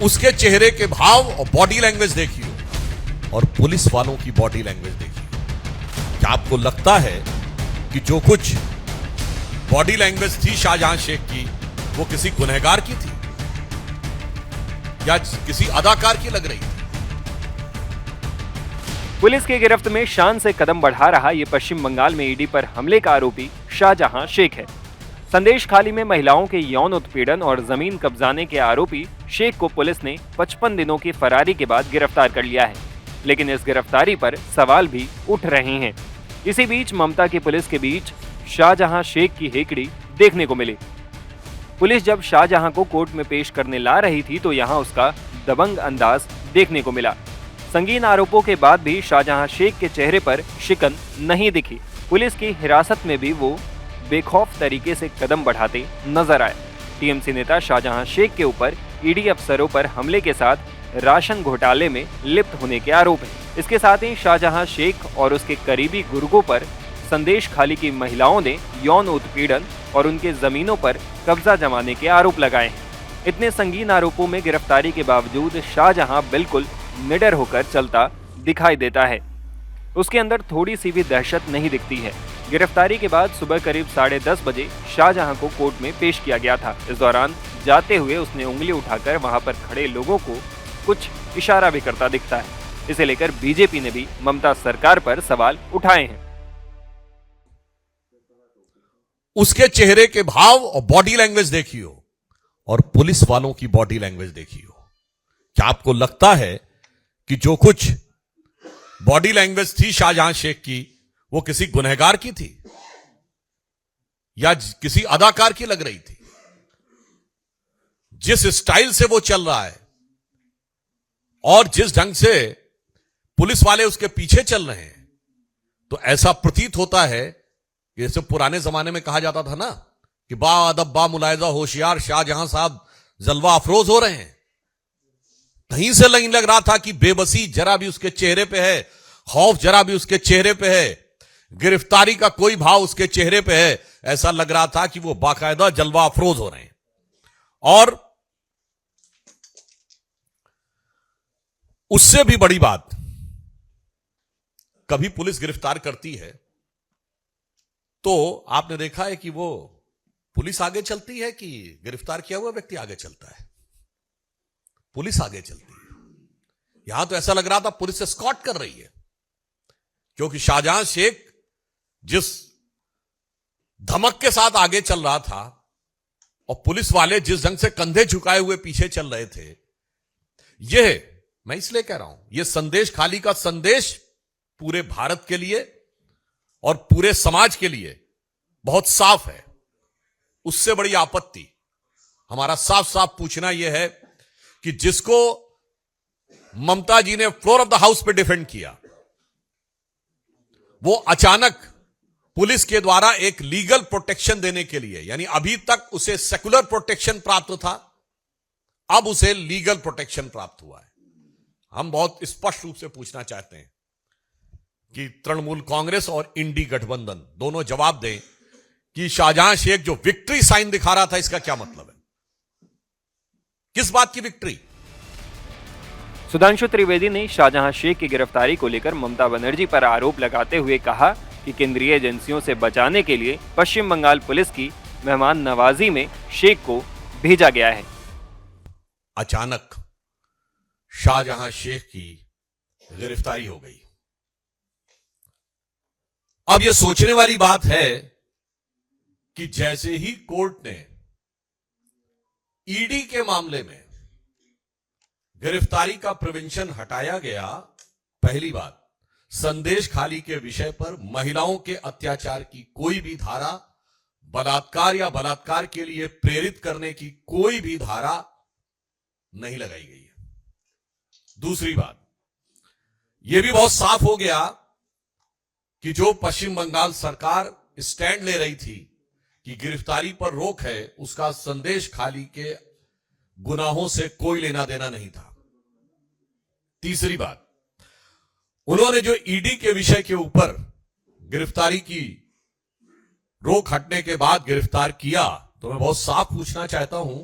उसके चेहरे के भाव और बॉडी लैंग्वेज देखिए और पुलिस वालों की बॉडी लैंग्वेज देखिए। क्या आपको लगता है कि जो कुछ बॉडी लैंग्वेज थी शाहजहां शेख की वो किसी गुनहगार की थी या किसी अदाकार की लग रही थी? पुलिस की गिरफ्त में शान से कदम बढ़ा रहा ये पश्चिम बंगाल में ईडी पर हमले का आरोपी शाहजहां शेख है। संदेश खाली में महिलाओं के यौन उत्पीड़न और जमीन कब्जाने के आरोपी शेख को पुलिस ने 55 दिनों की फरारी के बाद गिरफ्तार कर लिया है, लेकिन इस गिरफ्तारी पर सवाल भी उठ रहे हैं। इसी बीच ममता की पुलिस के बीच शाहजहां शेख की हेकड़ी देखने को मिली। पुलिस जब शाहजहां को कोर्ट में पेश करने ला रही थी तो यहां उसका दबंग अंदाज देखने को मिला। संगीन आरोपों के बाद भी शाहजहां शेख के चेहरे पर शिकन नहीं दिखी। पुलिस की हिरासत में भी वो बेखौफ तरीके से कदम बढ़ाते नजर आए। टीएमसी नेता शाहजहां शेख के ऊपर ईडी अफसरों पर हमले के साथ राशन घोटाले में लिप्त होने के आरोप हैं। इसके साथ ही शाहजहां शेख और उसके करीबी गुर्गों पर संदेश खाली की महिलाओं ने यौन उत्पीड़न और उनके जमीनों पर कब्जा जमाने के आरोप लगाए हैं। इतने संगीन आरोपों में गिरफ्तारी के बावजूद शाहजहां बिल्कुल निडर होकर चलता दिखाई देता है। उसके अंदर थोड़ी सी भी दहशत नहीं दिखती है। गिरफ्तारी के बाद सुबह करीब 10:30 बजे शाहजहां को कोर्ट में पेश किया गया था। इस दौरान जाते हुए उसने उंगली उठाकर वहां पर खड़े लोगों को कुछ इशारा भी करता दिखता है। इसे लेकर बीजेपी ने भी ममता सरकार पर सवाल उठाए हैं। उसके चेहरे के भाव और बॉडी लैंग्वेज देखियो और पुलिस वालों की बॉडी लैंग्वेज देखियो। क्या आपको लगता है कि जो कुछ बॉडी लैंग्वेज थी शाहजहां शेख की वो किसी गुनहगार की थी या किसी अदाकार की लग रही थी? जिस स्टाइल से वो चल रहा है और जिस ढंग से पुलिस वाले उसके पीछे चल रहे हैं, तो ऐसा प्रतीत होता है कि जैसे पुराने जमाने में कहा जाता था ना कि बा अदब बा मुलायजा होशियार शाहजहां साहब जलवा अफरोज हो रहे हैं। कहीं से नहीं लग रहा था कि बेबसी जरा भी उसके चेहरे पे है, खौफ जरा भी उसके चेहरे पे है, गिरफ्तारी का कोई भाव उसके चेहरे पे है। ऐसा लग रहा था कि वो बाकायदा जलवा अफरोज हो रहे हैं। और उससे भी बड़ी बात, कभी पुलिस गिरफ्तार करती है तो आपने देखा है कि वो पुलिस आगे चलती है कि गिरफ्तार किया हुआ व्यक्ति आगे चलता है? पुलिस आगे चलती है। यहां तो ऐसा लग रहा था पुलिस एस्कॉर्ट कर रही है, क्योंकि शाहजहां शेख जिस धमक के साथ आगे चल रहा था और पुलिस वाले जिस ढंग से कंधे झुकाए हुए पीछे चल रहे थे, यह मैं इसलिए कह रहा हूं, यह संदेश खाली का संदेश पूरे भारत के लिए और पूरे समाज के लिए बहुत साफ है। उससे बड़ी आपत्ति हमारा साफ साफ पूछना यह है कि जिसको ममता जी ने फ्लोर ऑफ द हाउस पे डिफेंड किया, वो अचानक पुलिस के द्वारा एक लीगल प्रोटेक्शन देने के लिए, यानी अभी तक उसे सेकुलर प्रोटेक्शन प्राप्त था, अब उसे लीगल प्रोटेक्शन प्राप्त हुआ है। हम बहुत स्पष्ट रूप से पूछना चाहते हैं कि तृणमूल कांग्रेस और इंडी गठबंधन दोनों जवाब दें कि शाहजहां शेख जो विक्ट्री साइन दिखा रहा था, इसका क्या मतलब है? किस बात की विक्ट्री? सुधांशु त्रिवेदी ने शाहजहां शेख की गिरफ्तारी को लेकर ममता बनर्जी पर आरोप लगाते हुए कहा कि केंद्रीय एजेंसियों से बचाने के लिए पश्चिम बंगाल पुलिस की मेहमान नवाजी में शेख को भेजा गया है। अचानक शाहजहां शेख की गिरफ्तारी हो गई। अब यह सोचने वाली बात है कि जैसे ही कोर्ट ने ईडी के मामले में गिरफ्तारी का प्रिवेंशन हटाया गया, पहली बात, संदेश खाली के विषय पर महिलाओं के अत्याचार की कोई भी धारा, बलात्कार या बलात्कार के लिए प्रेरित करने की कोई भी धारा नहीं लगाई गई है। दूसरी बात, यह भी बहुत साफ हो गया कि जो पश्चिम बंगाल सरकार स्टैंड ले रही थी कि गिरफ्तारी पर रोक है, उसका संदेश खाली के गुनाहों से कोई लेना देना नहीं था। तीसरी बात, उन्होंने जो ईडी के विषय के ऊपर गिरफ्तारी की रोक हटने के बाद गिरफ्तार किया, तो मैं बहुत साफ पूछना चाहता हूं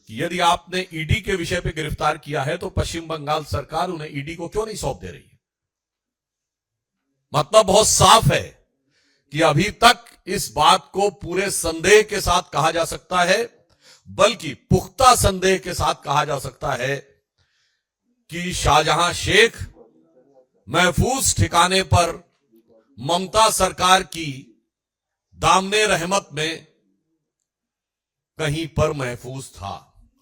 कि यदि आपने ईडी के विषय पे गिरफ्तार किया है तो पश्चिम बंगाल सरकार उन्हें ईडी को क्यों नहीं सौंप दे रही है? मतलब बहुत साफ है कि अभी तक इस बात को पूरे संदेह के साथ कहा जा सकता है, बल्कि पुख्ता संदेह के साथ कहा जा सकता है कि शाहजहां शेख महफूज ठिकाने पर ममता सरकार की दामने रहमत में कहीं पर महफूज था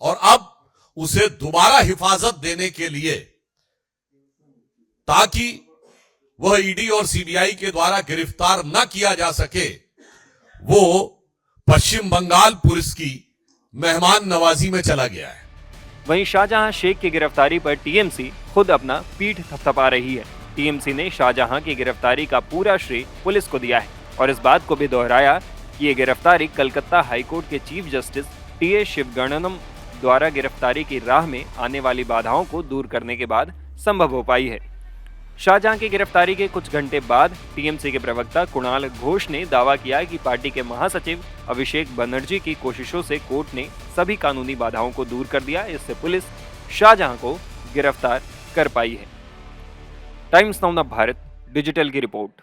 और अब उसे दोबारा हिफाजत देने के लिए, ताकि वह ईडी और सीबीआई के द्वारा गिरफ्तार न किया जा सके, वो पश्चिम बंगाल पुलिस की मेहमान नवाजी में चला गया है। वहीं शाहजहां शेख की गिरफ्तारी पर टीएमसी खुद अपना पीठ थपथपा रही है। टीएमसी ने शाहजहां की गिरफ्तारी का पूरा श्रेय पुलिस को दिया है और इस बात को भी दोहराया कि ये गिरफ्तारी कलकत्ता हाईकोर्ट के चीफ जस्टिस टी.ए. शिवगणनम द्वारा गिरफ्तारी की राह में आने वाली बाधाओं को दूर करने के बाद संभव हो पाई है। शाहजहां की गिरफ्तारी के कुछ घंटे बाद टीएमसी के प्रवक्ता कुणाल घोष ने दावा किया कि पार्टी के महासचिव अभिषेक बनर्जी की कोशिशों से कोर्ट ने सभी कानूनी बाधाओं को दूर कर दिया। इससे पुलिस शाहजहां को गिरफ्तार कर पाई है। टाइम्स नाउ भारत डिजिटल की रिपोर्ट।